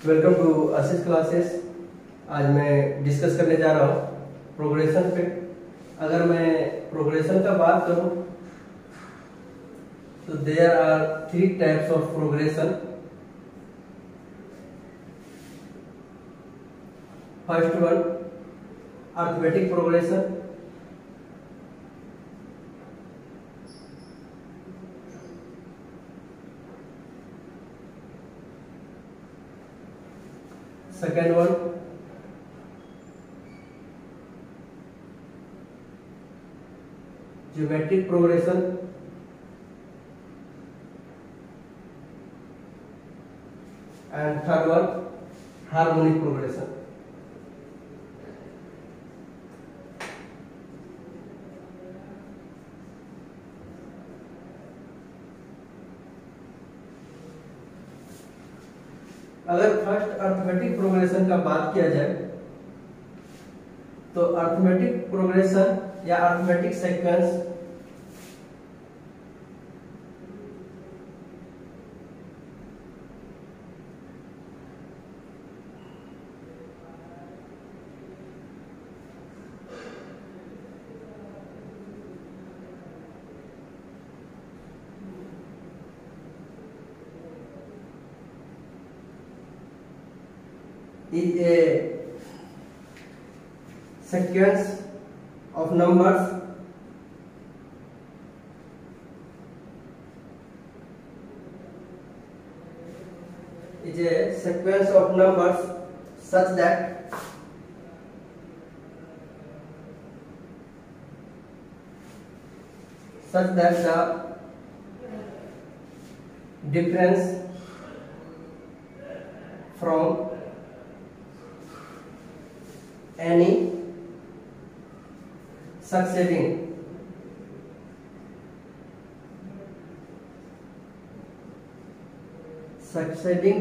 Welcome to Ashish classes. आज मैं discuss करने जा रहा हूँ प्रोग्रेशन पे। अगर मैं प्रोग्रेशन का बात करूँ तो there are 3 types of progression. First one arithmetic progression, second one geometric progression, and third one harmonic progression. अगर फर्स्ट अर्थमेटिक प्रोग्रेशन का बात किया जाए तो अर्थमेटिक प्रोग्रेशन या arithmetic sequence is a sequence of numbers such that the difference from any succeeding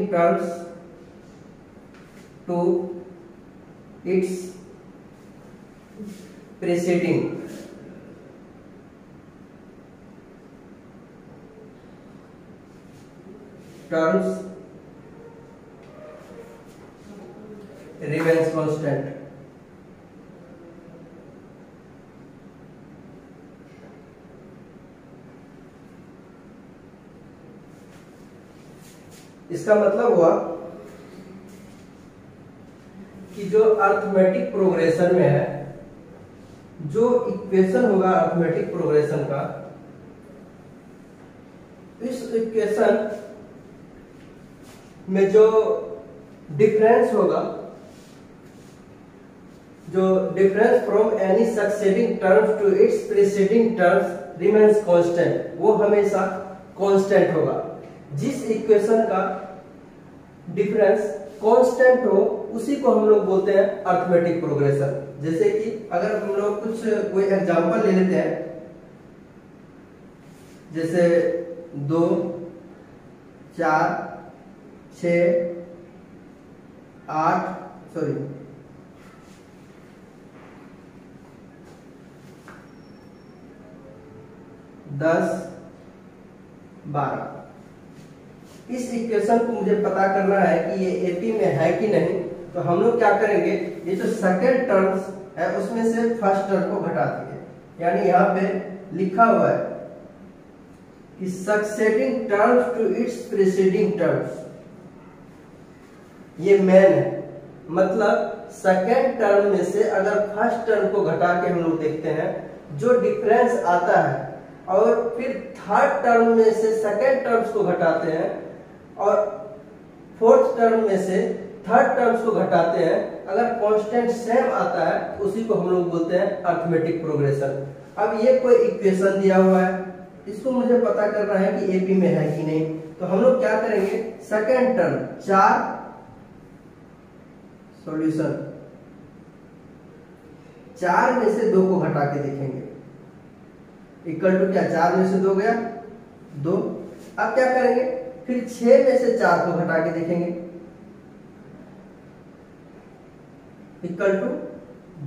terms to its preceding terms remains constant. इसका मतलब हुआ कि जो अर्थमेटिक प्रोग्रेशन में है, जो इक्वेशन होगा अर्थमेटिक प्रोग्रेशन का, इस इक्वेशन में जो डिफरेंस होगा, जो difference from any succeeding terms to its preceding terms remains constant, वो हमेशा कांस्टेंट होगा। जिस इक्वेशन का डिफरेंस कांस्टेंट हो उसी को हम लोग बोलते हैं अर्थमेटिक प्रोग्रेशन। जैसे कि अगर हम लोग कोई एग्जांपल ले लेते हैं, जैसे 2, 4, 6, 8 10, 12। इस इक्वेशन को मुझे पता करना है कि ये एपी में है कि नहीं, तो हम लोग क्या करेंगे, ये जो सेकेंड टर्म्स है उसमें से फर्स्ट टर्म को घटा देंगे। यानी यहाँ पे लिखा हुआ है कि succeeding terms to its preceding terms, ये मेन है। मतलब सेकेंड टर्म में से अगर फर्स्ट टर्म को घटा के हम लोग देखते हैं, जो डिफरेंस आता है, और फिर थर्ड टर्म में से सेकेंड टर्म्स को घटाते हैं, और फोर्थ टर्म में से थर्ड टर्म्स को घटाते हैं, अगर कांस्टेंट सेम आता है उसी को हम लोग बोलते हैं अर्थमेटिक प्रोग्रेशन। अब ये कोई इक्वेशन दिया हुआ है, इसको मुझे पता करना है कि एपी में है कि नहीं, तो हम लोग क्या करेंगे, सेकेंड टर्म 4 सॉल्यूशन 4 में से 2 को घटा के देखेंगे, इक्वल टू क्या, 4 में से 2 गया 2। अब क्या करेंगे, फिर 6 में से 4 को घटा के देखेंगे, इक्वल टू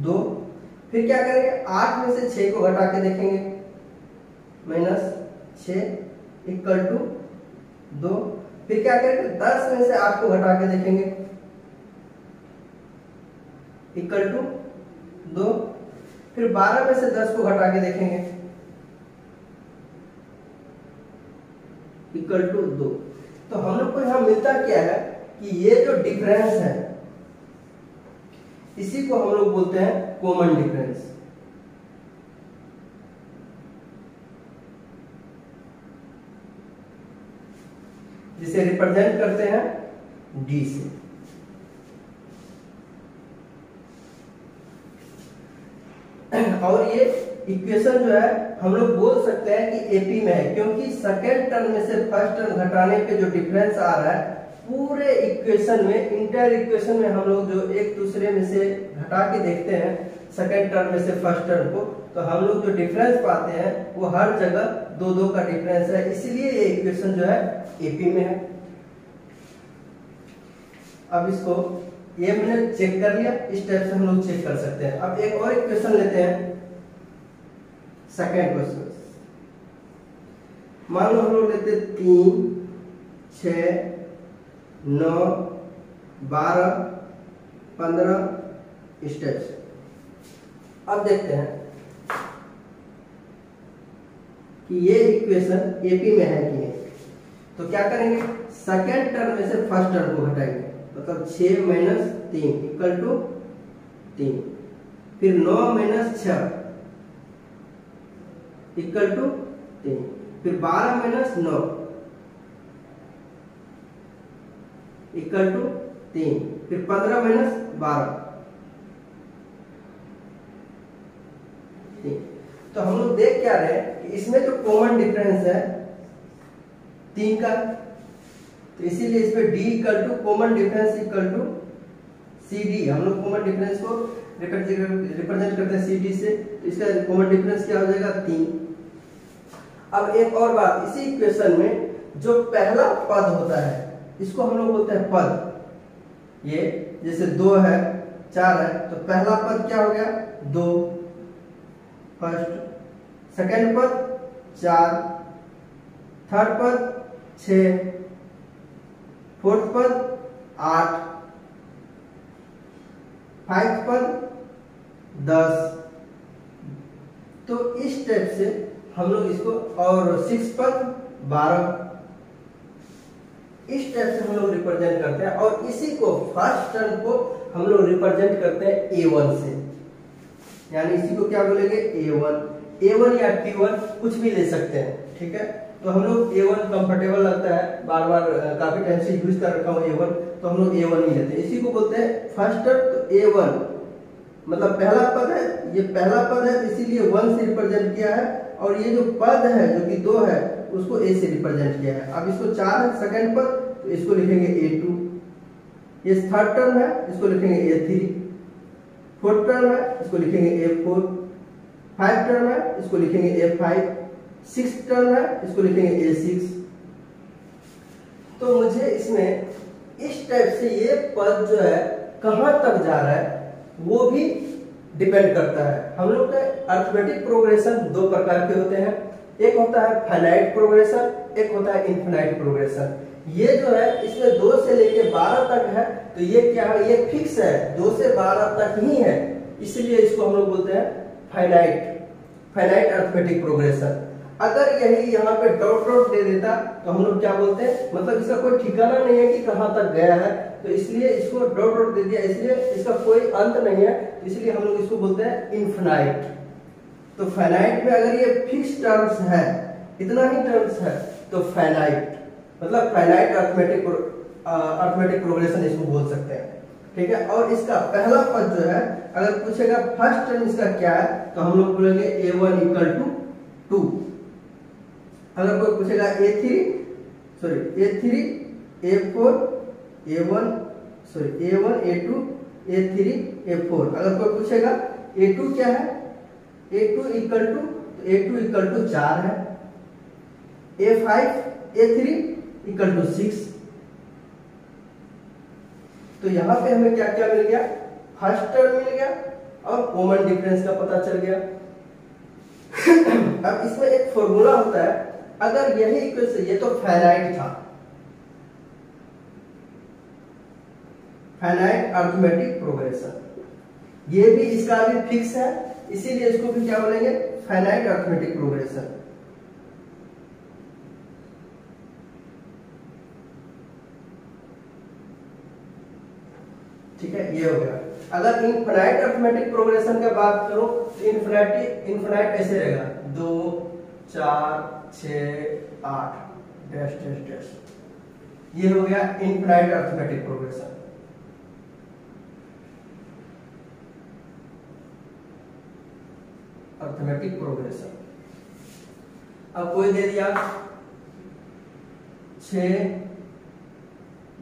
2। फिर क्या करेंगे, 8 में से 6 को घटा के देखेंगे, -6 इक्वल टू 2। फिर क्या करेंगे, 10 में से 8 को घटा के देखेंगे, इक्वल टू 2। फिर 12 में से 10 को घटा के देखेंगे, इक्वल टू 2। तो हम लोग को यहां मिलता क्या है कि ये जो डिफरेंस है इसी को हम लोग बोलते हैं कॉमन डिफरेंस। जिसे रिप्रेजेंट करते हैं डी से। और ये इक्वेशन जो है हम लोग बोल सकते हैं कि एपी में है, क्योंकि सेकेंड टर्म में से फर्स्ट टर्म घटाने पे जो डिफरेंस आ रहा है पूरे इक्वेशन में, इंटर इक्वेशन में हम लोग जो एक दूसरे में से घटा के देखते हैं सेकेंड टर्म में से फर्स्ट टर्म को, तो हम लोग जो डिफरेंस पाते हैं वो हर जगह 2-2 का डिफरेंस है, इसलिए ये इक्वेशन जो है एपी में है। अब इसको ये मैंने चेक कर लिया, इस टाइप से हम लोग चेक कर सकते हैं। अब एक और इक्वेशन लेते हैं, सेकेंड क्वेश्चन। मान लो हम लोग लेते 3, 6, 9, 12, 15 इस टाइप से। अब देखते हैं कि ये इक्वेशन एपी में है कि नहीं। तो क्या करेंगे, सेकेंड टर्म में से फर्स्ट टर्म को घटाएंगे, मतलब 6 माइनस 3 इक्वल टू 3। फिर 9 माइनस 6 इक्वल टू 3। फिर 12 माइनस 9 इक्वल टू 3। फिर 15 माइनस 12 3। तो हम लोग देख क्या रहे हैं कि इसमें जो कॉमन डिफरेंस है 3 का, तो इसीलिए इसमें d equal to common difference equal to CD। हम लोग कॉमन डिफरेंस को रिप्रेजेंट करते हैं CD से, तो इसका कॉमन डिफरेंस क्या हो जाएगा, 3। अब एक और बात, इसी इक्वेशन में जो पहला पद होता है इसको हम लोग बोलते हैं पद। ये जैसे 2 है, 4 है, तो पहला पद क्या हो गया, 2 फर्स्ट। सेकेंड पद 4, थर्ड पद 6, फोर्थ पद 8, फाइव पद 10। तो इस टाइप से हम लोग इसको, और 6 पद 12, इस टाइप से हम लोग रिप्रेजेंट करते हैं। और इसी को फर्स्ट टर्म को हम लोग रिप्रेजेंट करते हैं A1 से, यानी इसी को क्या बोलेंगे, A1 या T1 कुछ भी ले सकते हैं, ठीक है। तो हम लोग A1 कंफर्टेबल लगता है, बार बार काफी टाइम से यूज कर रखा हूँ A1, तो हम लोग A1 ही लेते हैं। इसी को बोलते हैं फर्स्ट टर्म। तो A1 मतलब पहला पद है, ये पहला पद है, इसीलिए 1 से रिप्रेजेंट किया है। और ये जो पद है जो कि 2 है उसको A से रिप्रेजेंट किया है। अब इसको 4 है सेकेंड पद, तो इसको लिखेंगे A2। ये थर्ड टर्म है, इसको लिखेंगे A3। फोर्थ टर्म है, इसको लिखेंगे A4। फाइव टर्म है, इसको लिखेंगे A5। 6 टर्म है, इसको लिखेंगे A6। तो मुझे इसमें इस टाइप से ये पद जो है कहां तक जा रहा है वो भी डिपेंड करता है। हम लोग का अरिथमेटिक प्रोग्रेशन 2 प्रकार के होते हैं, एक होता है फाइनाइट प्रोग्रेशन, एक होता है इनफिनाइट प्रोग्रेशन। ये जो है इसमें 2 से लेके 12 तक है, तो ये क्या है, ये फिक्स है, 2 से 12 तक ही है, इसलिए इसको हम लोग बोलते हैं फाइनाइट अरिथमेटिक प्रोग्रेशन। अगर यही यहाँ पे डॉट डॉट दे देता तो हम लोग क्या बोलते हैं, मतलब इसका कोई ठिकाना नहीं है कि कहाँ तक गया है, तो इसलिए इसको डॉट डॉट दे दिया, इसलिए इसका कोई अंत नहीं है, तो इसलिए हम लोग इसको बोलते हैं इनफिनाइट। तो फाइनाइट में अगर ये फिक्स टर्म्स है, इतना ही टर्म्स है, तो फाइनाइट मतलब फाइनाइट अरिथमेटिक प्रोग्रेशन इसको बोल सकते हैं, ठीक है। और इसका पहला पद जो है, अगर पूछेगा फर्स्ट टर्म इसका क्या है, तो हम लोग बोलेंगे A1 इक्वल टू 2। अगर कोई पूछेगा A3, A4, A1, A2, A3, A4। अगर कोई पूछेगा A2 क्या है, A2 इक्वल टू 4 है। A5, A3 equal to 6। तो यहां पे हमें क्या क्या मिल गया, फर्स्ट टर्म मिल गया और कॉमन डिफरेंस का पता चल गया। अब इसमें एक फॉर्मूला होता है, अगर यही इक्वेशन, ये तो फाइनाइट था, फाइनाइट अर्थमेटिक प्रोग्रेशन। ये भी इसका भी फिक्स है, इसीलिए इसको भी क्या बोलेंगे, फाइनाइट अर्थमेटिक प्रोग्रेशन। ठीक है, ये हो गया। अगर इनफाइनाइट अर्थमेटिक प्रोग्रेशन की बात करो तो इनफाइनाइट ऐसे रहेगा 2 4 6 8 डैश डैश डैश। ये हो गया infinite arithmetic progression. Arithmetic progression अब कोई दे दिया 6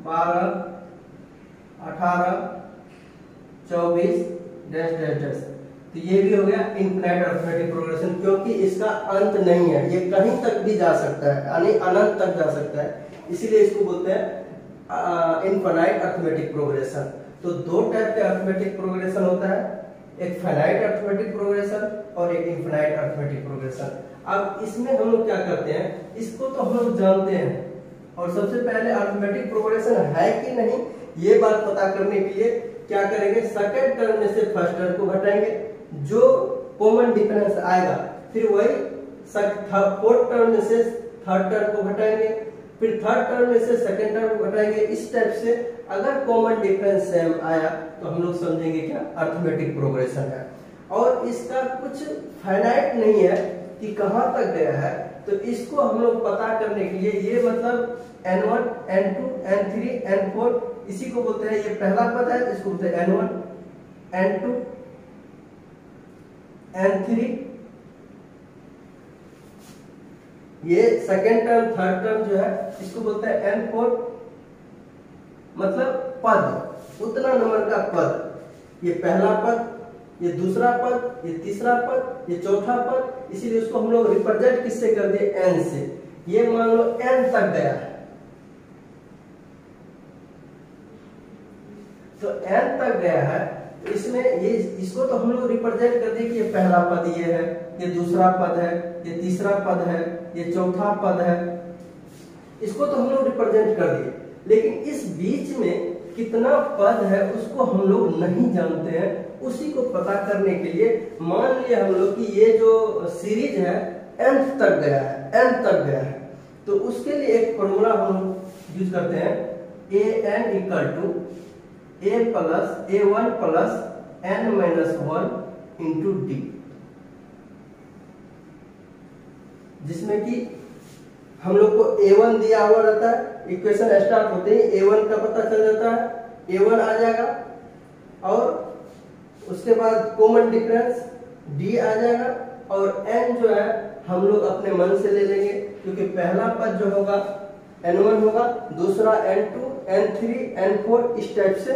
12 18 24 डैश डैश डैश। तो ये भी हो गया इनफिनाइट अर्थमेटिक प्रोग्रेशन, क्योंकि इसका अंत नहीं है, ये कहीं तक भी जा सकता है, यानी अनंत तक जा सकता है, इसीलिए इसको बोलते हैं इनफिनाइट अर्थमेटिक प्रोग्रेशन। तो दो टाइप के अर्थमेटिक प्रोग्रेशन होता है, एक फाइनाइट अर्थमेटिक प्रोग्रेशन और एक इनफिनाइट अर्थमेटिक प्रोग्रेशन। अब इसमें हम लोग क्या करते हैं, इसको तो हम लोग जानते हैं, और सबसे पहले अर्थमेटिक प्रोग्रेशन है कि नहीं ये बात पता करने के लिए क्या करेंगे, सेकंड टर्म में से फर्स्ट टर्म को घटाएंगे, जो कॉमन डिफरेंस आएगा, फिर वही फोर्थ टर्म में से थर्ड टर्म को घटाएंगे, फिर थर्ड टर्म में से सेकंड टर्म को घटाएंगे। इस टाइप से अगर कॉमन डिफरेंस सेम आया तो हम लोग समझेंगे क्या अर्थमेटिक प्रोग्रेशन है। और इसका कुछ फाइनाइट नहीं है कि कहां तक गया है, तो इसको हम लोग पता करने के लिए ये मतलब n1 n2 n3 n4 इसी को बोलते हैं, ये पहला पद है, इसको बोलते हैं n1 n2 n3, ये सेकेंड टर्म थर्ड टर्म जो है इसको बोलते हैं n4, मतलब पद, उतना नंबर का पद, ये पहला पद, ये दूसरा पद, ये तीसरा पद, ये चौथा पद, इसीलिए उसको हम लोग रिप्रेजेंट किससे कर दिए, n से। ये मान लो n तक गया है, तो n तक गया है, तो इसमें ये इसको तो हम लोग रिप्रेजेंट कर दिए कि ये पहला पद ये है, ये दूसरा पद है, ये तीसरा पद है, ये चौथा पद है, इसको तो हम लोग रिप्रेजेंट कर दिए। लेकिन इस बीच में कितना पद है उसको हम लोग नहीं जानते हैं, उसी को पता करने के लिए मान लिया हम लोग कि ये जो सीरीज है nth तक गया है, n तक गया है, तो उसके लिए एक फॉर्मूला हम यूज करते हैं, an equal to a plus a1 plus n minus 1 into D, जिसमें कि हम लोग को a1 दिया हुआ रहता है, इक्वेशन स्टार्ट होते ही a1 का पता चल जाता है, a1 आ जाएगा, और उसके बाद कॉमन डिफरेंस d आ जाएगा, और n जो है हम लोग अपने मन से ले लेंगे, क्योंकि पहला पद जो होगा n1 होगा, दूसरा n2 n3 n4 इस टाइप से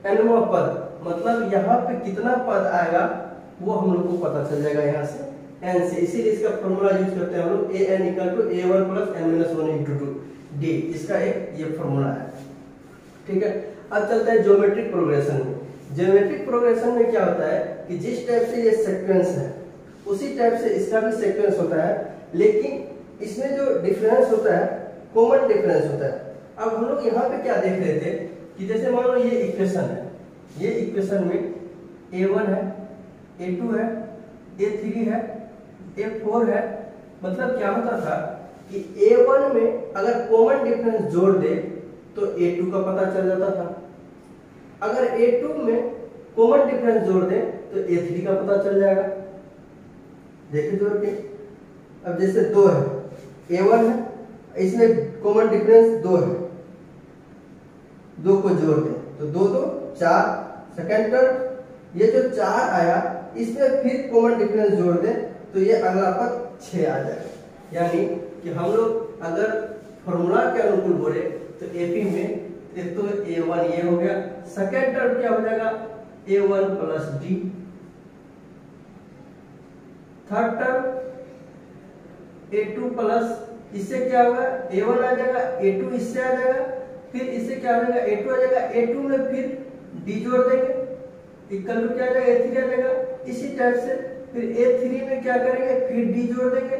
nवां पद, मतलब यहाँ पे कितना पद आएगा वो हम लोग को पता चल जाएगा यहाँ से n से, इसीलिए इसका फॉर्मूला यूज करते हैं हम लोग an equal to a1 plus n minus 1 into 2 d, इसका एक ये फॉर्मूला है। ठीक है, अब चलते हैं ज्योमेट्रिक प्रोग्रेशन में। ज्योमेट्रिक प्रोग्रेशन में क्या होता है कि जिस टाइप से ये सीक्वेंस है उसी टाइप से इसका भी सीक्वेंस होता है, लेकिन इसमें जो डिफरेंस होता है कॉमन डिफरेंस होता है। अब हम लोग यहाँ पे क्या देख रहे थे कि जैसे मान लो ये इक्वेशन है, ये इक्वेशन में a1 है, a2 है, a3 है, a4 है, मतलब क्या होता था कि a1 में अगर कॉमन डिफरेंस जोड़ दे तो a2 का पता चल जाता था, अगर a2 में कॉमन डिफरेंस जोड़ दे तो a3 का पता चल जाएगा। देखिए जोड़ के, अब जैसे 2 है, a1 है, इसमें कॉमन डिफरेंस 2 है, 2 को जोड़ दें तो 2 2 4, सेकेंड टर्म ये जो 4 आया इसमें फिर कॉमन डिफरेंस जोड़ दें तो ये अगला पद 6 आ जाएगा। यानी कि हम लोग अगर फॉर्मूला के अनुकूल बोले तो एपी में एक तो a1 ये हो गया, सेकेंड टर्म क्या हो जाएगा a1 plus D, third term a2 plus इससे क्या होगा a1 आ जाएगा, a2 इससे आ जाएगा, फिर इससे क्या हो जाएगा a2 आ जाएगा, a2 में फिर d जोड़ देंगे, इक्वल टू क्या आ जाएगा a3 आ जाएगा। इसी टाइप से फिर a3 में क्या करेंगे फिर d जोड़ देंगे।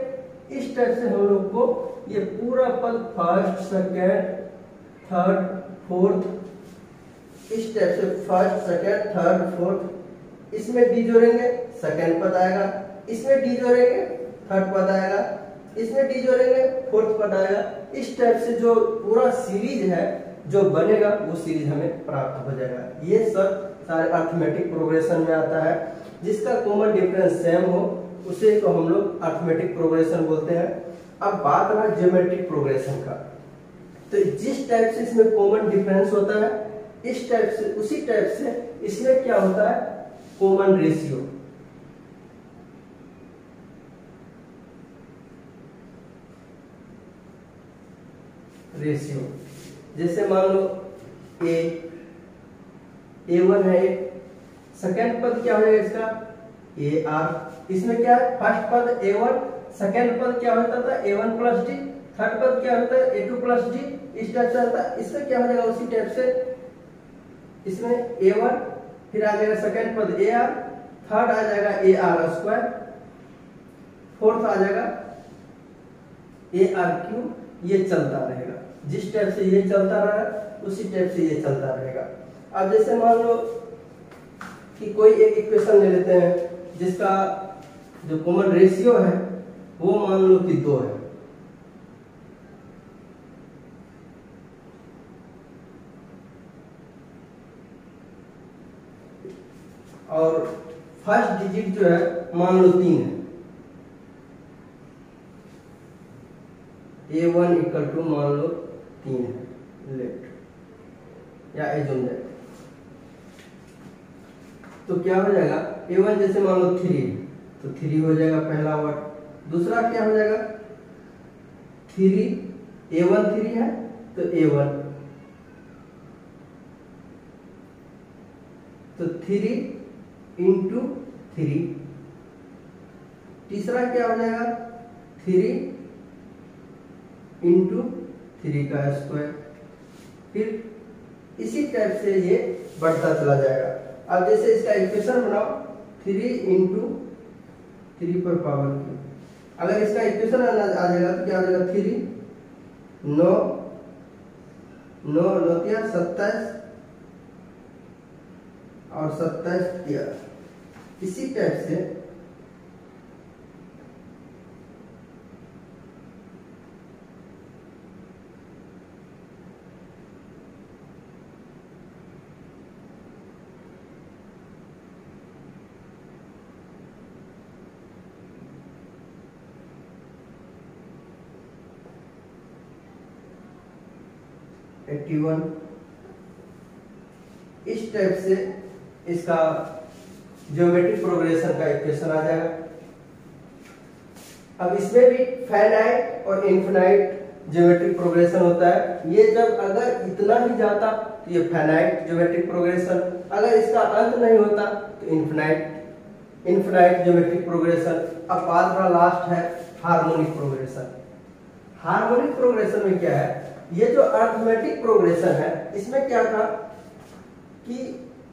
इस टाइप से हम लोग को ये पूरा पद फर्स्ट सेकेंड थर्ड फोर्थ इस टाइप से फर्स्ट सेकंड थर्ड फोर्थ, इसमें डी जोड़ेंगे सेकंड पद आएगा, इसमें डी जोड़ेंगे थर्ड पद आएगा, इसमें डी जोड़ेंगे फोर्थ पद आएगा। इस टाइप से जो पूरा सीरीज है जो बनेगा वो सीरीज हमें प्राप्त हो जाएगा। ये सब सारे अर्थमेटिक प्रोग्रेशन में आता है। जिसका कॉमन डिफरेंस सेम हो उसे को हम लोग अर्थमेटिक प्रोग्रेशन बोलते हैं। अब बात रहा ज्योमेट्रिक प्रोग्रेशन का, तो जिस टाइप से इसमें कॉमन डिफरेंस होता है इस टाइप से उसी टाइप से इसमें क्या होता है कॉमन रेशियो। जैसे मान लो A1 है, सेकंड पद क्या हो जाएगा इसका AR। इसमें क्या है फर्स्ट पद A1, सेकंड पद क्या होता था A1 प्लस डी, थर्ड पद क्या होता है A2 प्लस डी। इस टाइप से आता है। इसमें क्या हो जाएगा उसी टाइप से इसमें A1 फिर आ जाएगा सेकंड पद AR, थर्ड आ जाएगा AR स्क्वायर, फोर्थ आ जाएगा AR क्यूब। ये चलता रहेगा, जिस टाइप से ये चलता रहा उसी टाइप से ये चलता रहेगा। अब जैसे मान लो कि कोई एक इक्वेशन ले लेते हैं जिसका जो कॉमन रेशियो है वो मान लो कि 2 है, और फर्स्ट डिजिट जो है मान लो 3 है। A1 इक्वल टू मान लो 3 है लेट या एज्यूम दैट, तो क्या हो जाएगा A1 जैसे मान लो 3 है तो 3 हो जाएगा पहला वर्ड। दूसरा क्या हो जाएगा 3 A1 3 है तो A1, तो 3 इंटू 3। तीसरा क्या हो जाएगा 3 इंटू 3 का स्क्वायर। फिर इसी टाइप से ये बढ़ता चला जाएगा। अब जैसे इसका इक्वेशन बनाओ 3 इंटू 3 पर पावर की, अगर इसका इक्वेशन आ जाएगा तो क्या हो जाएगा 3 9 9 9 27 और 27 13। इसी टाइप से इस टाइप से इसका ज्योमेट्रिक प्रोग्रेशन का इक्वेशन आ जाएगा। अब इसमें भी फाइनाइट और इनफिनाइट ज्योमेट्रिक प्रोग्रेशन होता है। ये जब अगर इतना ही जाता तो ये फाइनाइट ज्योमेट्रिक प्रोग्रेशन, अगर इसका अंत नहीं होता तो इनफिनाइट ज्योमेट्रिक प्रोग्रेशन। अब बात रहा लास्ट है हार्मोनिक प्रोग्रेशन। हार्मोनिक प्रोग्रेशन में क्या है, ये जो अर्थमेटिक प्रोग्रेशन है इसमें क्या था कि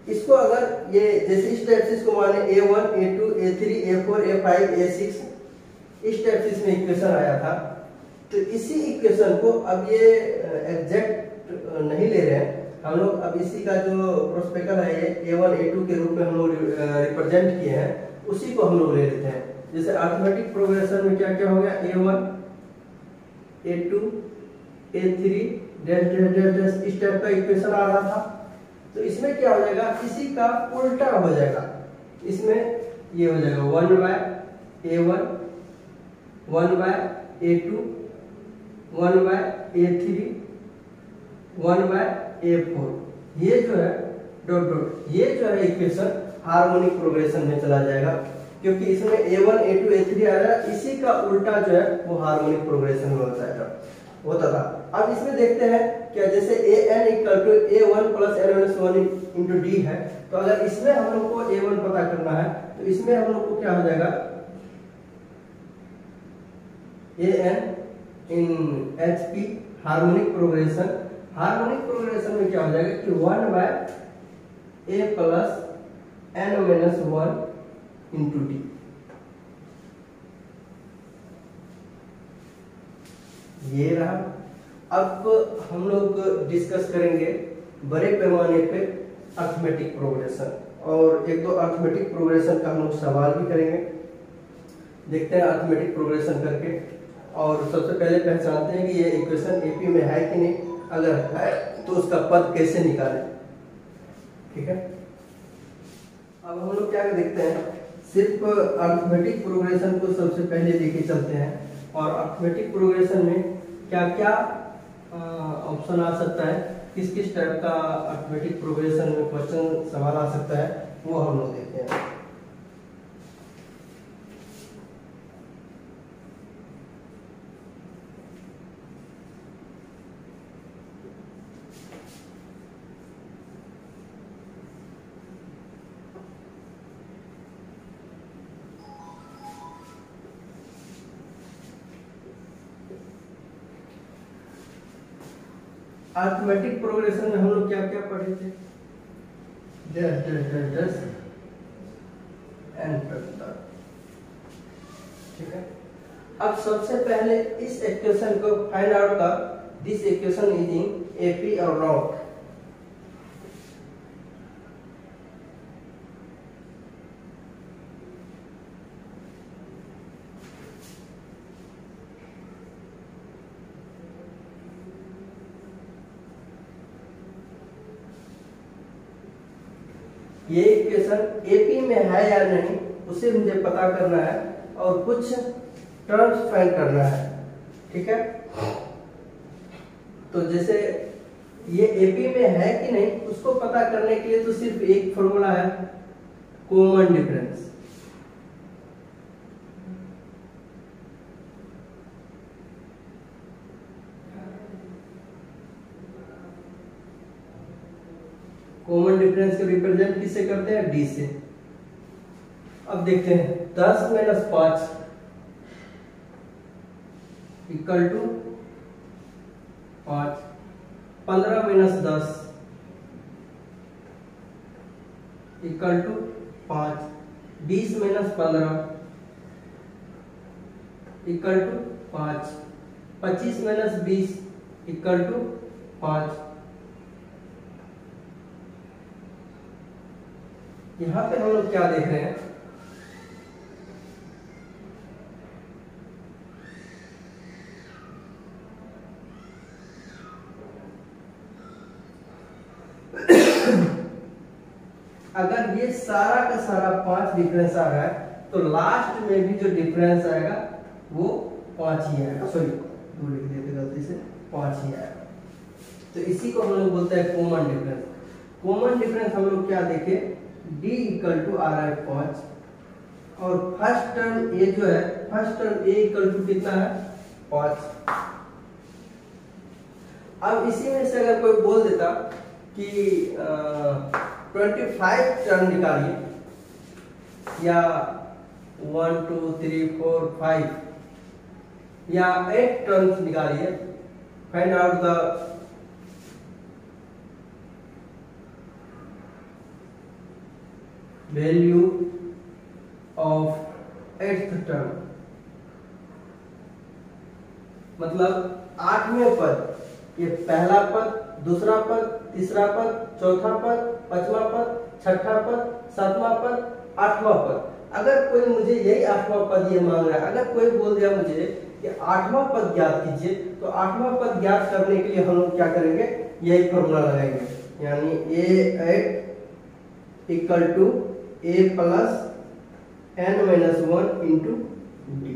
इसको अगर ये जैसे इस टाइप से इसको माने A1 A2 A3 A4 A5 A6 इस टाइप से इसमें इक्वेशन आया था, तो इसी इक्वेशन को अब ये एग्जैक्ट नहीं ले रहे हैं हम लोग। अब इसी का जो प्रोस्पेकल है ये A1 A2 के रूप में हम लोग रिप्रेजेंट किए हैं, उसी को हम लोग ले लेते हैं। जैसे अर्थमेटिक प्रोग्रेशन में क्या क्या हो गया A1 A2 A3 dash dash dash dash इस टाइप का इक्वेशन आ रहा था, तो इसमें क्या हो जाएगा इसी का उल्टा हो जाएगा। इसमें ये हो जाएगा 1 bye A1 1 bye A2 1 bye A3 1 bye A4। ये जो है डॉट डॉट ये जो है इक्वेशन हार्मोनिक प्रोग्रेशन में चला जाएगा, क्योंकि इसमें A1 A2 A3 आ रहा है, इसी का उल्टा जो है वो हार्मोनिक प्रोग्रेशन में होता था। अब इसमें देखते हैं क्या, जैसे an equal to A1 plus n-1 into D है, तो अगर इसमें हम लोग को A1 पता करना है तो इसमें हम लोग को क्या हो जाएगा an in HP harmonic progression. Harmonic progression में क्या हो जाएगा कि 1 by A plus n-1 into D. ये रहा। अब हम लोग डिस्कस करेंगे बड़े पैमाने पे अर्थमेटिक प्रोग्रेशन, और एक दो अर्थमेटिक प्रोग्रेशन का हम लोग सवाल भी करेंगे। देखते हैं अर्थमेटिक प्रोग्रेशन करके, और सबसे पहले पहचानते हैं कि ये इक्वेशन एपी में है कि नहीं, अगर है तो उसका पद कैसे निकालें। ठीक है, अब हम लोग क्या देखते हैं, सिर्फ अर्थमेटिक प्रोग्रेशन को सबसे पहले लेके चलते हैं, और अर्थमेटिक प्रोग्रेशन में क्या क्या ऑप्शन आ सकता है, किस किस टाइप का अर्थमेटिक प्रोग्रेशन में क्वेश्चन सवाल आ सकता है, वो हम लोग देखते हैं। अर्थमेटिक प्रोग्रेशन में हम लोग क्या क्या पढ़े थे, दस एंड तक। ठीक है, अब सबसे पहले इस इक्वेशन को फाइंड आउट कर, this equation is in AP और रॉक। ये इक्वेशन एपी में है या नहीं उसे मुझे पता करना है, और कुछ टर्म्स फाइंड करना है। ठीक है, तो जैसे ये एपी में है कि नहीं उसको पता करने के लिए तो सिर्फ एक फॉर्मूला है, कॉमन डिफरेंस। कॉमन डिफरेंस को रिप्रेजेंट किससे करते हैं, डी से। अब देखते हैं 10 minus 5 equal to 5, 15 minus 10 equal to 5, 20 minus 15 equal to 5, 25 minus 20 equal to 5। यहां पे हम लोग क्या देख रहे हैं, अगर ये सारा का सारा 5 डिफरेंस आ रहा है तो लास्ट में भी जो डिफरेंस आएगा वो 5 ही आएगा, सॉरी 2 लिख देते गलती से, 5 ही आएगा। तो इसी को हम लोग बोलते हैं कॉमन डिफरेंस। कॉमन डिफरेंस हम लोग क्या देखे, d इक्वल टू आ रहा है 5, और फर्स्ट टर्म a जो है, first term a equal to कितना है, 5। अब इसी में से अगर कोई बोल देता कि 25 टर्म निकालिए, या 1 2 3 4 5 या 8 टर्म्स निकालिए, find out the value of 8th term, मतलब 8वें पद, ये पहला पद, दूसरा पद, तीसरा पद, चौथा पद, पांचवा पद, छठा पद, सातवां पद, 8वां पद। अगर कोई मुझे यही 8वां पद ये मांग रहा है, अगर कोई बोल दिया मुझे कि 8वां पद ज्ञात कीजिए, तो 8वां पद ज्ञात करने के लिए हम लोग क्या करेंगे, यही फॉर्मूला लगाएंगे, यानी a8 equal to a plus n-1 into D,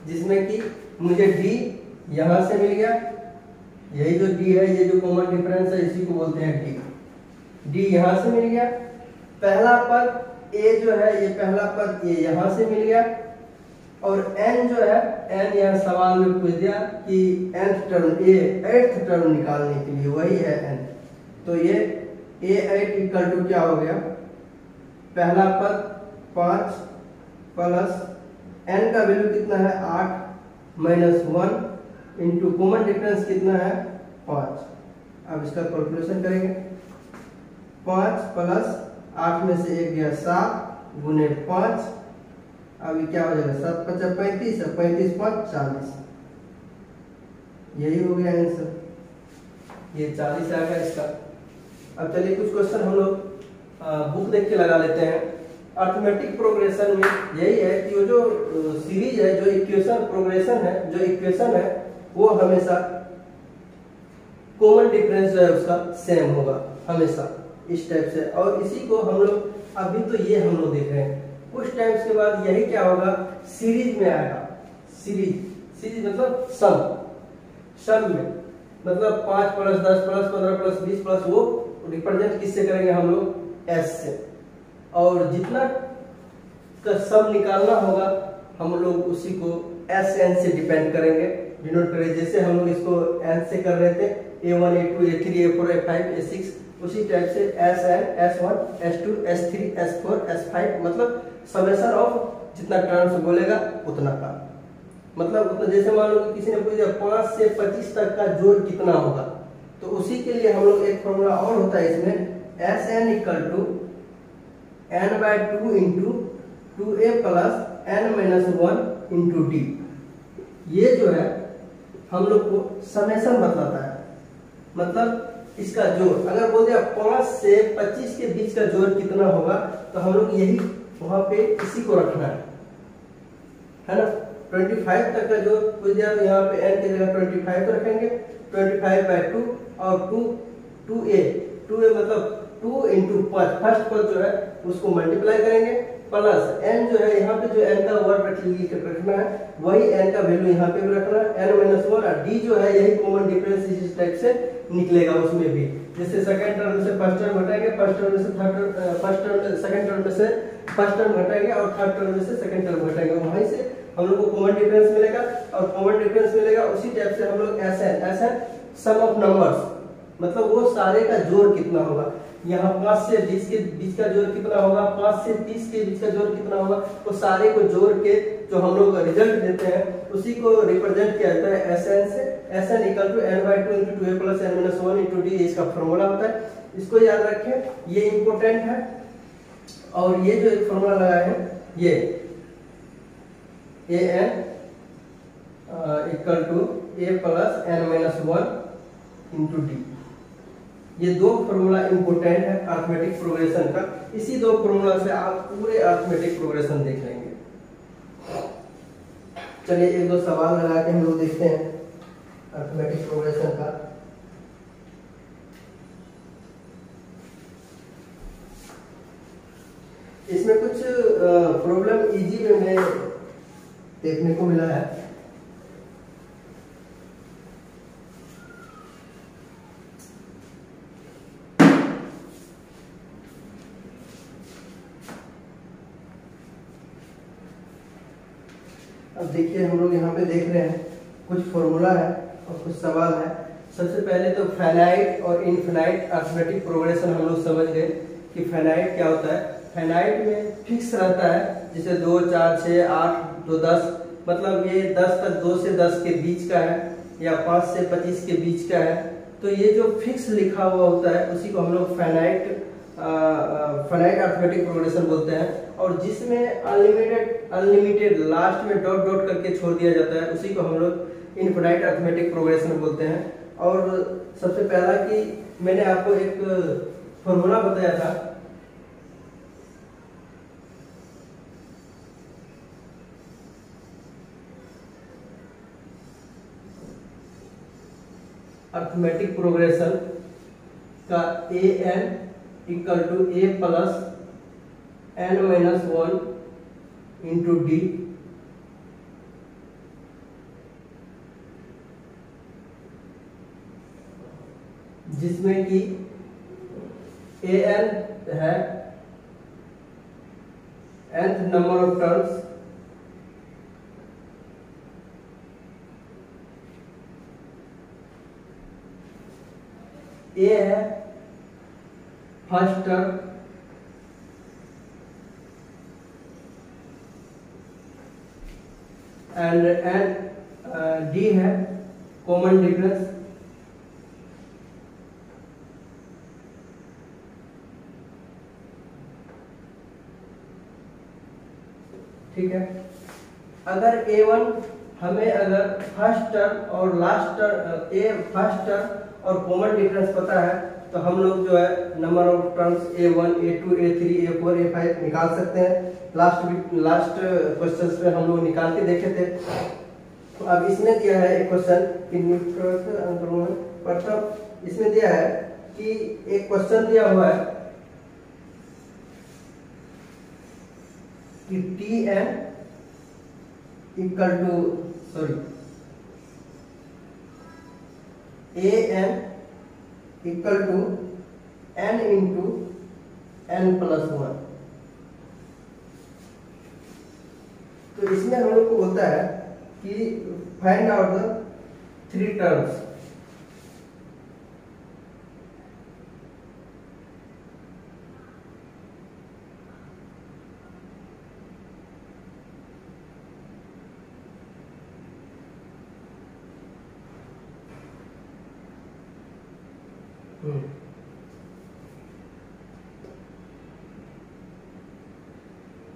जिसमें कि मुझे d यहां से मिल गया, यही जो d है, ये जो कॉमन डिफरेंस है इसी को बोलते हैं d यहां से मिल गया, पहला पद a जो है, ये पहला पद a यहां से मिल गया, और n जो है, n यहाँ सवाल में पूछ दिया कि nth टर्म a8th टर्म निकालने के लिए, वही है n। तो ये a8 इक्वल टू क्या हो गया, पहला पद 5 प्लस n का वैल्यू कितना है 8 माइनस 1 इंटू कॉमन डिफरेंस कितना है 5। अब इसका कैलकुलेशन करेंगे, 5 प्लस 8 में से 1 गया 7 गुने 5, अभी क्या हो जाएगा 7 5 35 है, 35 5 40, यही हो गया आंसर, ये 40 आ गया इसका। अब चलिए कुछ क्वेश्चन हम लोग बुक देख के लगा लेते हैं। अर्थमेटिक प्रोग्रेशन में यही है कि वो जो सीरीज है, जो इक्वेशन प्रोग्रेशन है, जो इक्वेशन है वो हमेशा कॉमन डिफरेंस जो है उसका सेम होगा हमेशा, इस टाइप से। और इसी को हम लोग अभी तो ये हम लोग देख रहे हैं, कुछ टाइम्स के बाद यही क्या होगा, सीरीज में आएगा। सीरीज मतलब सम में, मतलब 5 + 10 + 15 + 20 प्लस, वो रिप्रेजेंट किससे करेंगे हम लोग, एस से। और जितना का सम निकालना होगा हम लोग उसी को एस एन से डिपेंड करेंगे, डिनोट करेंगे। जैसे हम लोग इसको एन से कर रहे थे, A1 A2 A3 A4 A5 A6, उसी टाइप से Sn S1 S2 S3 S4 S5, मतलब समेशन ऑफ जितना टर्म्स बोलेगा उतना का, मतलब उतना। जैसे मान लो किसी ने पूछ दिया 5 से 25 तक का जोड़ कितना होगा, तो उसी के लिए हम लोग एक फॉर्मूला और होता है इसमें, Sn = n/2 × 2a + n - 1 × d। ये जो है हम लोग को समेशन बतलाता है, मतलब इसका जोड़। अगर बोल दिया 5 से 25 के बीच का जोड़ कितना होगा, तो हम लोग यही वहां पे इसी को रखना है ना। 25 तक का जोड़ पूछ दिया तो यहाँ पे n की जगह 25 तो रखेंगे, 25/2 और 2a मतलब 2 × 5, फर्स्ट पद जो है उसको मल्टीप्लाई करेंगे, प्लस n जो है यहाँ पे जो n का वर्ड रखना है वही n का वैल्यू यहाँ पे भी रखना है, n - 1। और d जो है यही कॉमन डिफरेंस इस टाइप से निकलेगा उसमें भी। जैसे सेकंड टर्म से फर्स्ट टर्म घटाएंगे, फर्स्ट टर्म से फर्स्ट टर्म सेकंड टर्म में से फर्स्ट टर्म घटाएंगे, और थर्ड टर्म में से सेकंड टर्म घटाएंगे, वहीं से हम लोग को कॉमन डिफरेंस मिलेगा। और कॉमन डिफरेंस मिलेगा उसी टाइप से हम लोग Sn सम ऑफ नंबर्स, मतलब वो सारे का जोड़ कितना होगा। यहाँ 5 से 20 के बीच का जोड़ कितना होगा, 5 से 30 के बीच का जोड़ कितना होगा, वो सारे को जोड़ के जो हम लोग रिजल्ट देते हैं उसी को रिप्रेजेंट किया जाता है Sn से। Sn = n/2 × 2a + n - 1 × d, इसका फॉर्मूला होता है, इसको याद रखें, ये इंपॉर्टेंट है। और ये जो एक फॉर्मूला लगाए हैं ये An = a + n - 1 × d, ये दो फॉर्मूला इंपोर्टेंट है अर्थमेटिक प्रोग्रेशन का। इसी दो फॉर्मूला से आप पूरे अर्थमेटिक प्रोग्रेशन देख लेंगे। चलिए एक दो सवाल लगा के हम लोग देखते हैं अर्थमेटिक प्रोग्रेशन का। इसमें कुछ प्रॉब्लम इजी वे में देखने को मिला है। अब देखिए हम लोग यहाँ पे देख रहे हैं कुछ फॉर्मूला है और कुछ सवाल है। सबसे पहले तो फाइनाइट और इनफिनाइट अर्थमेटिक प्रोग्रेशन हम लोग समझ गए कि फाइनाइट क्या होता है। फाइनाइट में फिक्स रहता है, जैसे 2 4 6 8 2 10, मतलब ये 10 तक 2 से 10 के बीच का है, या 5 से 25 के बीच का है। तो ये जो फिक्स लिखा हुआ होता है उसी को हम लोग फाइनाइट अर्थमेटिक प्रोग्रेशन बोलते हैं। और जिसमें अनलिमिटेड लास्ट में डॉट डॉट करके छोड़ दिया जाता है उसी को हम लोग इनफिनाइट अर्थमेटिक प्रोग्रेशन बोलते हैं। और सबसे पहला कि मैंने आपको एक फॉर्मूला बताया था, अर्थमेटिक प्रोग्रेशन का An = a + n - 1 × d, जिसमें कि An है nth number of terms, A है फर्स्ट टर्म, एंड D है कॉमन डिफरेंस। ठीक है। अगर A1 हमें अगर फर्स्ट टर्म और लास्ट टर्म फर्स्ट टर्म और कॉमन डिफरेंस पता है तो हम लोग जो है number of terms A1, A2, A3, A4, A5 निकाल सकते हैं। लास्ट क्वेश्चंस में हम लोग निकाल के देखे थे। तो अब इसमें दिया है एक क्वेश्चन प्रथम इसमें दिया है कि एक क्वेश्चन दिया हुआ है कि Tn equal to An equal to n into n+1। तो इसमें हम लोग को होता है कि फाइंड आउट द 3 टर्म्स।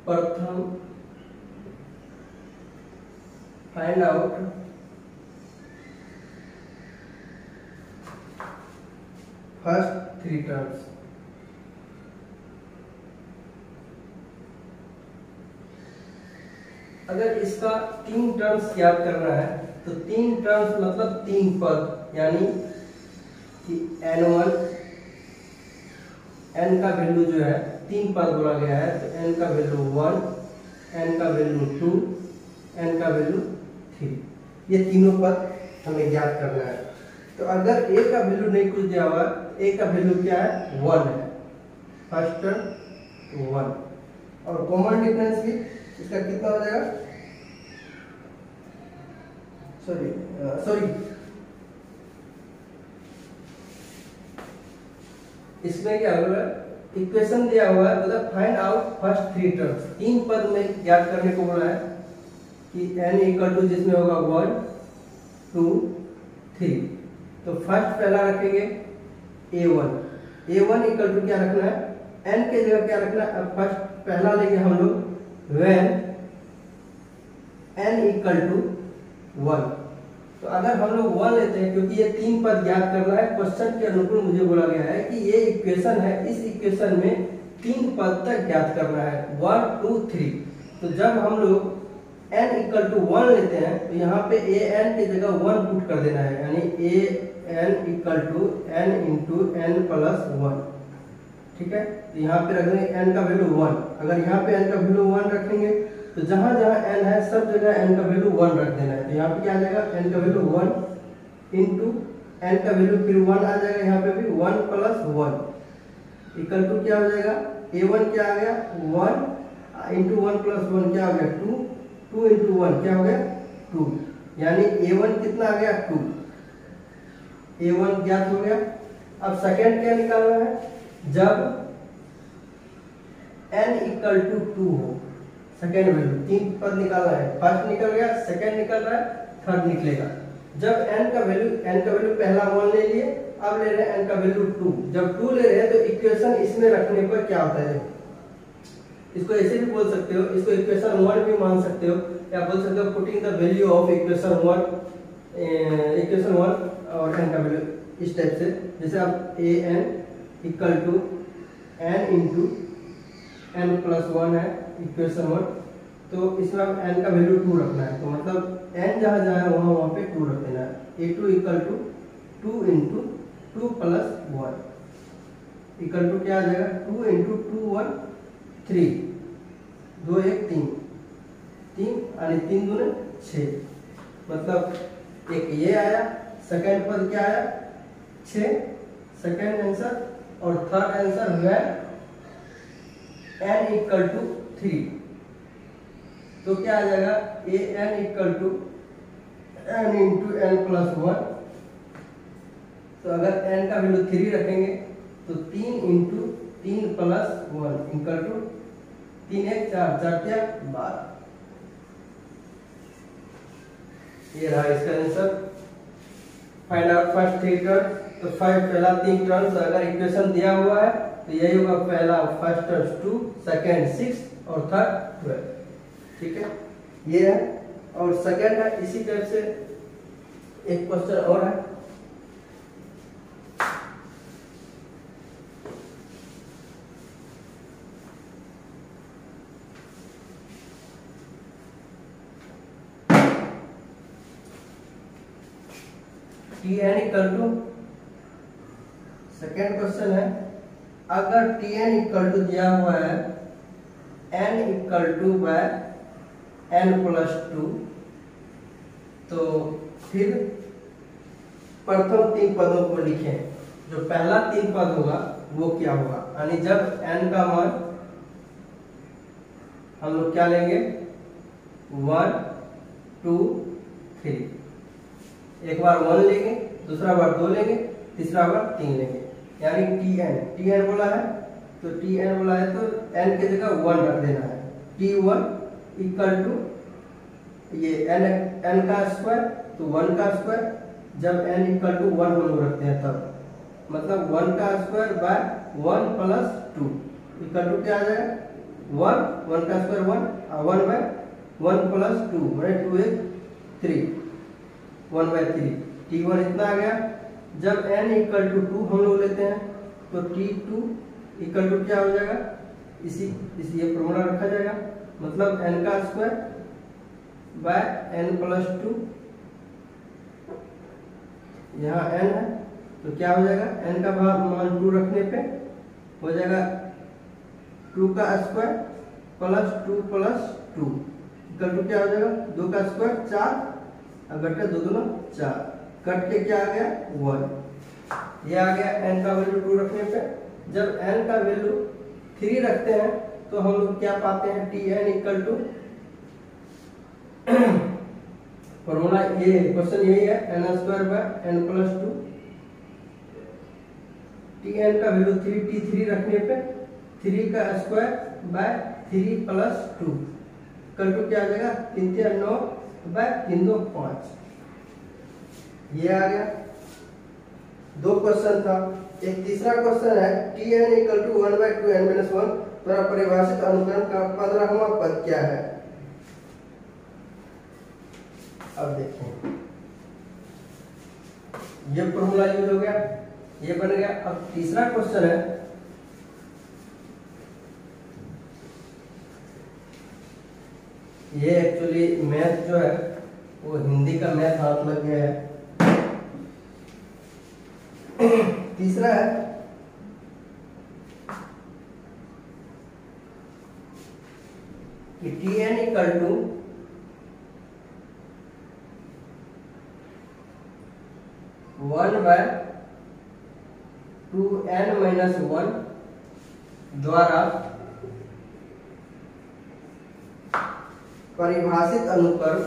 प्रथम फाइंड आउट फर्स्ट 3 टर्म्स। अगर इसका 3 टर्म्स याद करना है तो 3 टर्म्स मतलब 3 पद, यानी कि n1 n का वैल्यू जो है 3 पद बोला गया है, तो n का वैल्यू 1, n का वैल्यू 2, n का वैल्यू 3, ये तीनों पद हमें ज्ञात करना है। तो अगर a का वैल्यू नहीं कुछ दिया हुआ, a का वैल्यू क्या है 1 है, फर्स्ट टर्म 1, और कॉमन डिफरेंस भी इसका कितना हो जाएगा, सॉरी इसमें क्या होगा, इक्वेशन दिया हुआ है, मतलब फाइंड आउट फर्स्ट 3 टर्म्स। 3 पद में याद करने को बोला है कि n इक्वल टू जिसमें होगा 1, 2, 3। तो फर्स्ट पहला रखेंगे A1 इक्वल टू क्या रखना है, n के जगह क्या रखना है, अब फर्स्ट पहला लेंगे हम लोग when n इक्वल टू 1। तो अगर हम लोग 1 लेते हैं, क्योंकि ये 3 पद ज्ञात करना है, क्वेश्चन के अनुकूल मुझे बोला गया है कि ये इक्वेशन है, इस इक्वेशन में 3 पद तक ज्ञात करना है 1, 2, 3। तो जब हम लोग n इक्वल टू 1 लेते हैं तो यहाँ पे an की जगह 1 पुट कर देना है, यानी an equal to n into n+1। ठीक है, तो यहाँ पे रख देंगे n का वैल्यू 1। अगर यहाँ पे n का वैल्यू 1 रखेंगे तो जहां जहां n है सब जगह n का वैल्यू 1 रख देना है। तो यहाँ पे क्या आ जाएगा, n का वैल्यू 1 इंटू n का वैल्यू फिर 1 आ जाएगा, यहाँ पे भी 1+1 इक्वल टू क्या हो जाएगा, a1 क्या आ गया 1 इंटू 1+1 क्या हो गया 2, 2 इंटू 1 क्या हो गया 2, यानी a1 कितना आ गया 2, a1 ज्ञात हो गया। अब सेकंड क्या निकालना है, जब n इक्वल टू 2 हो, सेकेंड वैल्यू 3 पद निकालना है, फर्स्ट निकल गया, सेकेंड निकल रहा है, थर्ड निकलेगा। जब n का वैल्यू पहला 1 ले लिए, अब ले रहे हैं n का वैल्यू 2। जब 2 ले रहे हैं तो इक्वेशन इसमें रखने पर क्या होता है, इसको ऐसे भी बोल सकते हो, इसको इक्वेशन 1 भी मान सकते हो, या बोल सकते हो putting the value of equation 1 और n का वैल्यू इस टाइप से, जैसे अब an equal to n into n+1 है इक्वेशन 1, तो इसमें अब n का वैल्यू 2 रखना है, तो मतलब n जहां जहां है वहां पे 2 रख देना है। a2 equal to 2 into 2+1 equal to क्या आ जाएगा, 2 इंटू 2 1 3, 2 1 3 और 3 दूने 6, मतलब एक ये आया, सेकंड पद क्या आया 6, सेकंड आंसर, और थर्ड आंसर हुआ n इक्वल टू 3। तो क्या आ जाएगा, an equal to n into n+1। तो अगर n का वैल्यू 3 रखेंगे तो 3 इंटू 3+1 इक्वल टू 3 1 4 4 क्या 12। ये रहा इसका answer. Find out first 3 terms. तो पहला 3 टर्म्स अगर इक्वेशन दिया हुआ है तो यही होगा, पहला फर्स्ट टर्म 2, सेकंड 6 और थर्ड 12। ठीक है, ये है। और सेकंड है इसी टाइप से एक क्वेश्चन और है T N equal to, second question है, अगर टी एन इक्वल टू दिया हुआ है N equal to by N plus two, तो फिर प्रथम 3 पदों को लिखें। जो पहला 3 पद होगा वो क्या होगा, यानी जब एन का मान हम लोग क्या लेंगे 1 2 3, एक बार 1 लेंगे, दूसरा बार 2 लेंगे, तीसरा बार 3 लेंगे, यानी टी एन बोला है तो टी एन बोला है तो एन की जगह 1 रख देना है। T1 इक्वल टू ये एन का स्क्वायर तो 1 का स्क्वायर, जब n इक्वल टू 1 हम लोग रखते हैं तब, मतलब 1 का square by 1 plus 2 equal to क्या आ जाएगा 1 का स्क्वायर 1 बाय 1 प्लस 2 मतलब 2 is 3, 1/3। T1 इतना आ गया। जब n इक्वल टू 2 हम लोग लेते हैं तो T2 इक्वल टू क्या हो जाएगा, इसी ये फॉर्मूला रखा जाएगा, मतलब n का स्क्वायर बाय n प्लस 2, यहाँ n है तो क्या हो जाएगा n का मान 2 रखने पे हो जाएगा 2 का square plus 2 plus 2 equal to क्या हो जाएगा 2 का स्क्वायर 4 और घटे 2 दूना 4, कट के क्या आ गया 1, ये आ गया n का वैल्यू 2 रखने पे। जब n का वैल्यू 3 रखते हैं तो हम लोग क्या पाते हैं T N equal to, formula ये क्वेश्चन यही है N square by N plus 2, T N का वैल्यू 3, T3 रखने पे 3 का square by 3 plus 2 equal to क्या आ जाएगा 3 3 9 बाय 3 2 5, ये आ गया। 2 क्वेश्चन था। एक तीसरा क्वेश्चन है T N equal to 1/2 n - 1 द्वारा परिभाषित अनुक्रम का 15वां पद क्या है। अब देखें ये फॉर्मूला यूज हो गया, ये बन गया। अब तीसरा क्वेश्चन है, ये एक्चुअली मैथ जो है वो हिंदी का मैथ हाथ लग गया है। तीसरा है कि T N equal to 1/2n - 1 द्वारा परिभाषित अनुक्रम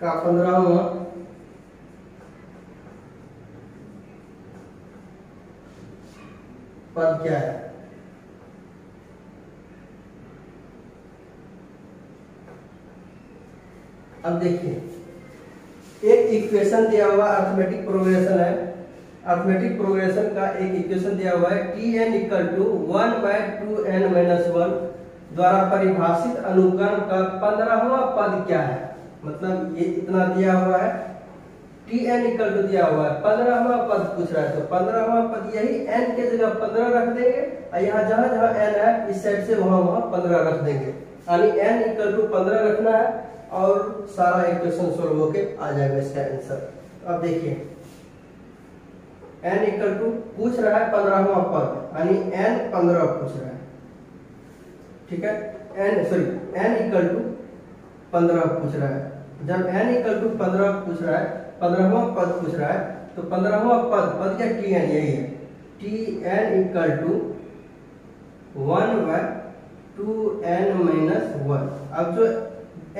का 15वां पद क्या है। अब देखिए एक इक्वेशन दिया हुआ अर्थमेटिक प्रोग्रेशन है, अर्थमेटिक प्रोग्रेशन का एक इक्वेशन दिया हुआ है T N equal to 1/2n - 1 द्वारा परिभाषित अनुक्रम का 15वां पद क्या है। मतलब ये इतना दिया हुआ है, टी एन इक्वल टू दिया हुआ है, 15वां पद पूछ रहा है, तो 15वां पद यही n के जगह 15 रख देंगे और यहाँ जहां जहां n है इस साइड से वहां 15 रख देंगे, यानी n इक्वल टू 15 रखना है और सारा इक्वेशन सोल्व होके आ जाएगा इसका आंसर। अब देखिए n इक्वल टू पूछ रहा है 15वां पद, यानी n 15 पूछ रहा है, ठीक है। n इक्वल टू 15 पूछ रहा है। जब n इक्वल टू 15 पूछ रहा है, 15वां पद पूछ रहा है, तो 15वां पद क्या टी एन यही है, T N equal to 1/2n - 1। अब जो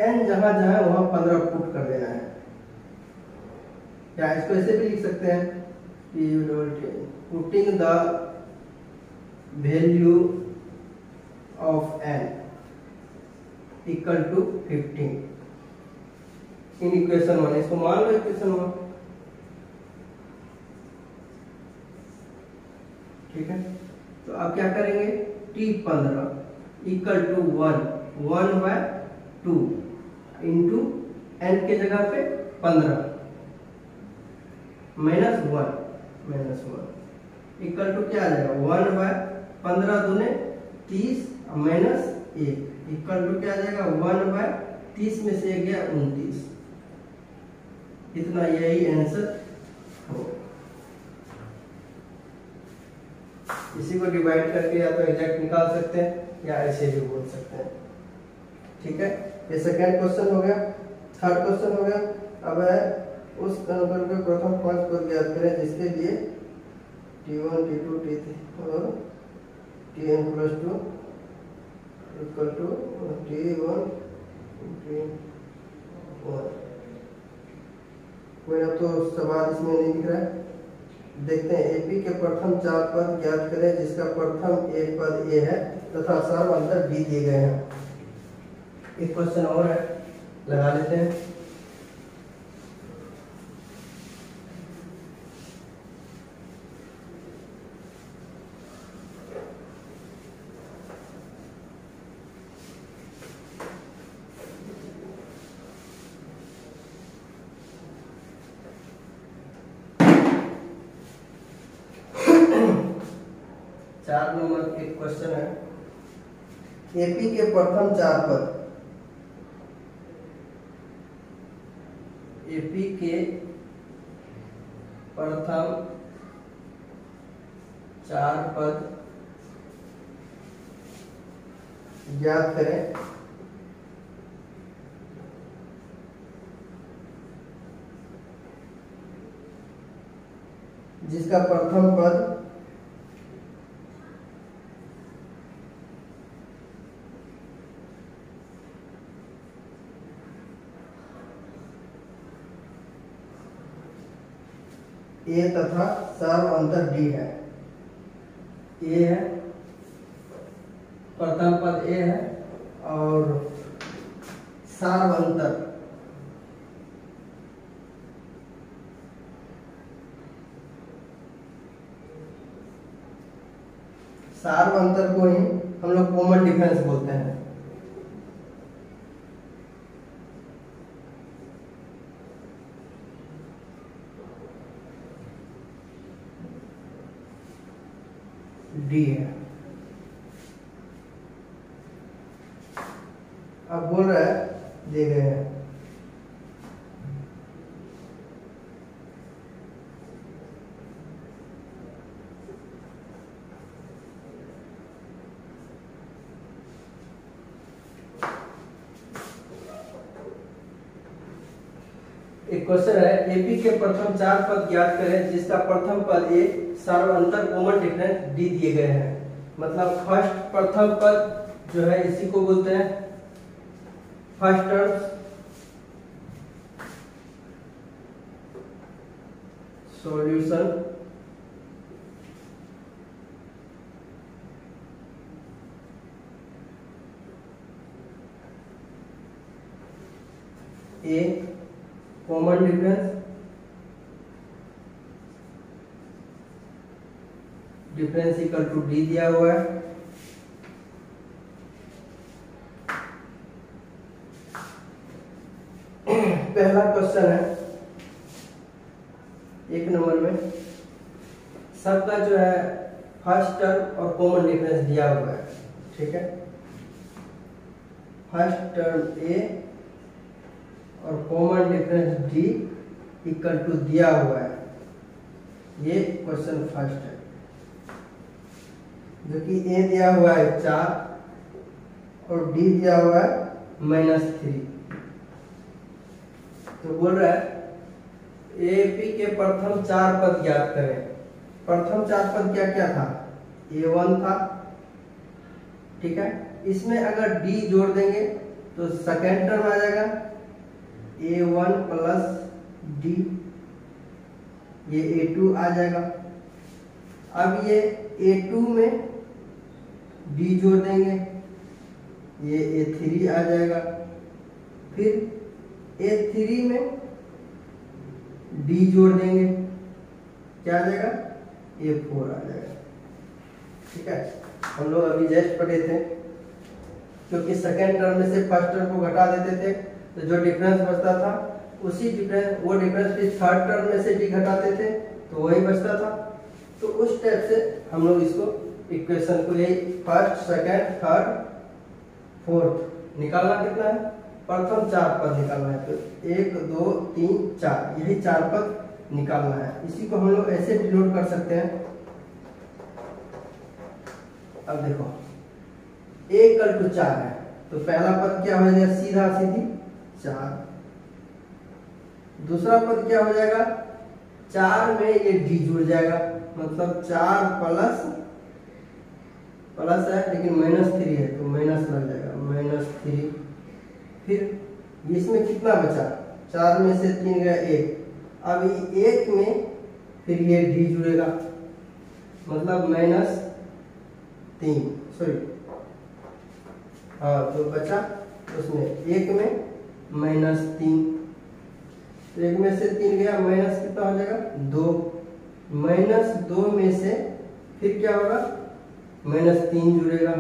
n जहां जहां वहां 15 पुट कर देना है, या इसको ऐसे भी लिख सकते हैं putting the value of n equal to 15 in equation 1, इसको मान लो इक्वेशन 1, ठीक है। तो आप क्या करेंगे T15 equal to 1/2 into n के जगह पे 15, -1 इक्वल टू क्या आ जाएगा 1/15 दूने 30 माइनस 1 इक्वल टू क्या आ जाएगा 1/30 में से 1 गया 29। इतना यही आंसर हो। इसी को डिवाइड करके या तो एग्जैक्ट निकाल सकते हैं या ऐसे भी बोल सकते हैं। ठीक है, ये सेकंड क्वेश्चन हो गया। थर्ड क्वेश्चन हो गया। अब है उस नंबर के प्रथम 5 पद ज्ञात करें जिसके लिए t1 t2 t3 और tn + 2 equal to t1 t1। कोई ना तो सवाल इसमें नहीं दिख रहा है। देखते हैं एपी के प्रथम 4 पद ज्ञात करें जिसका प्रथम एक पद ए है तथा सर्व अंतर डी दिए गए हैं। एक क्वेश्चन और है, लगा लेते हैं। चार नंबर एक क्वेश्चन है। एपी के प्रथम 4 पद, एपी के प्रथम 4 पद ज्ञात करें जिसका प्रथम पद ए तथा सर्व अंतर डी है। ए है, प्रथम पद ए है और सर्व अंतर सर्व अंतर को ही हम लोग कॉमन डिफरेंस बोलते हैं। डी है। अब बोल रहा है दिए गए हैं एक क्वेश्चन है एपी के प्रथम 4 पद ज्ञात करें जिसका प्रथम पद ए सर्व अंतर कॉमन डिफरेंस डी दिए गए हैं। मतलब फर्स्ट प्रथम पद जो है इसी को बोलते हैं first term. Solution a common difference equal to d दिया हुआ है। पहला क्वेश्चन है 1 नंबर में सबका जो है फर्स्ट टर्म और कॉमन डिफरेंस दिया हुआ है। ठीक है, फर्स्ट टर्म ए और common difference d equal to दिया हुआ है। ये क्वेश्चन फर्स्ट है जो कि ए दिया हुआ है 4 और डी दिया हुआ है -3। तो बोल रहा है एपी के प्रथम 4 पद ज्ञात करें। प्रथम 4 पद क्या क्या था? A1 था। ठीक है, इसमें अगर डी जोड़ देंगे तो सेकेंड टर्म आ जाएगा A1 + D, ये A2 आ जाएगा। अब ये A2 में D जोड़ देंगे, ये A3 आ जाएगा। फिर A3 में D जोड़ देंगे, क्या आ जाएगा? A4 आ जाएगा। ठीक है, हम लोग अभी जस्ट पढ़े थे क्योंकि सेकेंड टर्म में से फर्स्ट टर्म को घटा देते थे तो जो डिफरेंस बचता था उसी डिफरेंस, वो डिफरेंस फिर थर्ड टर्म में से भी घटाते थे तो वही बचता था। तो उस टाइप से हम लोग इसको इक्वेशन को यही फर्स्ट सेकंड थर्ड फोर्थ निकालना कितना है, प्रथम 4 पद निकालना है। तो 1 2 3 4 यही 4 पद निकालना है। इसी को हम लोग ऐसे डिनोट कर सकते हैं। अब देखो a इक्वल टू 4 है तो पहला पद क्या हो जाएगा, सीधा सीधी 4। दूसरा पद क्या हो जाएगा, 4 में ये d जुड़ जाएगा, मतलब 4 प्लस प्लस है लेकिन -3 है तो माइनस लग जाएगा -3। फिर इसमें कितना बचा, 4 में से 3 गया 1, अब 1 में फिर ये d जुड़ेगा मतलब -3 सॉरी हाँ, तो बचा उसमें 1 में -3, तो 1 में से 3 गया माइनस कितना हो जाएगा 2, -2 में से फिर क्या होगा -3 जुड़ेगा,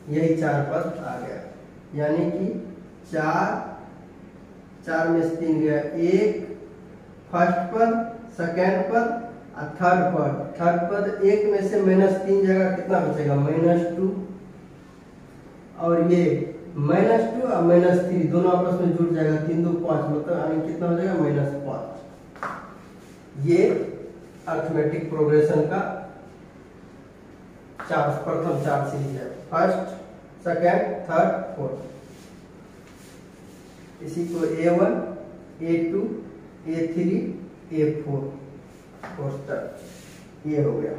यही 4 पद आ गया। यानी कि 4 में से 3 गया 1 फर्स्ट पद, सेकेंड पद और थर्ड पद 1 में से -3 जाएगा, कितना बचेगा -2, और ये -2 और -3 दोनों आपस में जुड़ जाएगा, 3 2 5 मतलब यानी कितना हो जाएगा -5। ये अरिथमेटिक प्रोग्रेशन का प्रथम 4 सीरीज है, फर्स्ट सेकेंड थर्ड फोर्थ। इसी को A1 A2 A3 A4 ये हो गया।